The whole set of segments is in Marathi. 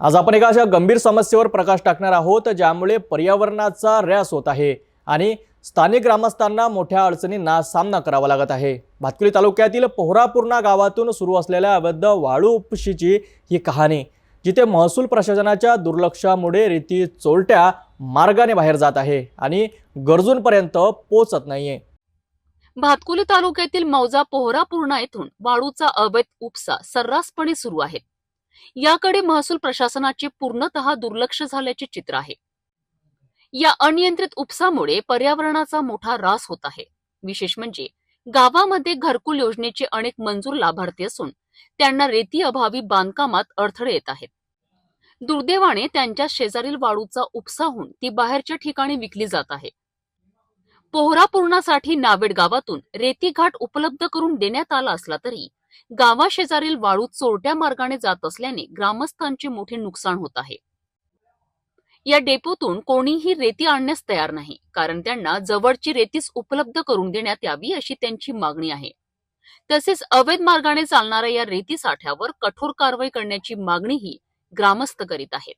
आज आपण एका अशा गंभीर समस्येवर प्रकाश टाकणार आहोत ज्यामुळे पर्यावरणाचा ऱ्हास होत आहे आणि स्थानिक ग्रामस्थांना मोठ्या अडचणींना सामना करावा लागत आहे। भातकुली तालुक्यातील पोहरापूर्णा गावातून सुरू असलेल्या अवैध वाळू उपशीची ही कहाणी, जिथे महसूल प्रशासनाच्या दुर्लक्षामुळे रेती चोरट्या मार्गाने बाहेर जात आहे आणि गरजूंपर्यंत पोहोचत नाहीये। भातकुली तालुक्यातील मौजा पोहरापूर्णा येथून वाळूचा अवैध उपसा सर्रासपणे सुरू आहे। याकडे महसूल प्रशासनाचे पूर्णतः दुर्लक्ष झाल्याचे चित्र आहे। या अनियंत्रित उपसामुळे पर्यावरणाचा मोठा ऱ्हास होत आहे। विशेष म्हणजे गावामध्ये घरकुल योजनेचे अनेक मंजूर लाभार्थी असून त्यांना रेती अभावी बांधकामात अडथळे येत आहेत। दुर्दैवाने त्यांच्या शेजारील वाळूचा उपसा होऊन ती बाहेरच्या ठिकाणी विकली जात आहे। पोहरापूर्णासाठी नावेड गावातून रेती घाट उपलब्ध करून देण्यात आला असला तरी गावाशेजारील वाळू चोरट्या मार्गाने जात असल्याने ग्रामस्थांचे मोठे नुकसान होत आहे। या डेपोतून कोणीही रेती आणण्यास तयार नाही, कारण त्यांना जवळची रेतीच उपलब्ध करून देण्यात यावी अशी त्यांची मागणी आहे। तसेच अवैध मार्गाने चालणाऱ्या या रेती साठ्यावर कठोर कारवाई करण्याची मागणीही ग्रामस्थ करीत आहेत।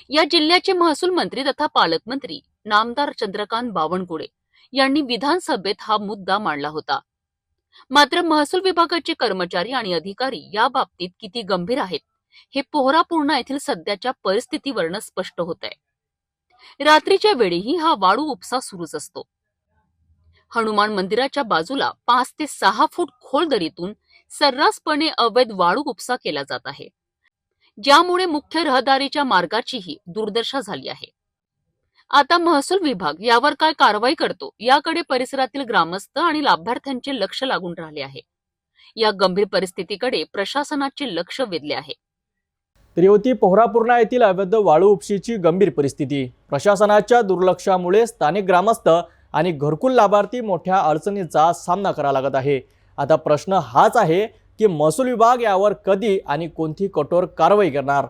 या जिल्ह्याचे महसूल मंत्री तथा पालकमंत्री नामदार चंद्रकांत बावनकुळे यांनी विधानसभेत हा मुद्दा मांडला होता। मात्र महसूल विभागाचे कर्मचारी आणि अधिकारी या बाबतीत किती गंभीर आहेत हे पोहरापूर्णा येथील सध्याच्या परिस्थितीवरून स्पष्ट होत आहे। रात्रीच्या वेळीही हा वाळू उपसा सुरूच असतो। हनुमान मंदिराच्या बाजूला 5 ते 6 फूट खोल दरीतून सर्रासपणे अवैध वाळू उपसा केला जात आहे, ज्यामुळे मुख्य रहदारीच्या मार्गाचीही दुर्दशा झाली आहे। आता महसूल विभाग यावर काय कारवाई करतो याकडे परिसरातील ग्रामस्थ आणि लाभार्थ्यांचे लक्ष लागून राहिले आहे। या गंभीर परिस्थितीकडे प्रशासनाचे लक्ष वेधले आहे। तरी होती पोहरापूर्णा येथील अवैध वाळू उपशीची गंभीर परिस्थिती। प्रशासनाच्या दुर्लक्षामुळे स्थानिक ग्रामस्थ आणि घरकुल लाभार्थी मोठ्या अडचणींचा सामना करावा लागत आहे। आता प्रश्न हाच आहे की महसूल विभाग यावर कधी आणि कोणती कठोर कारवाई करणार।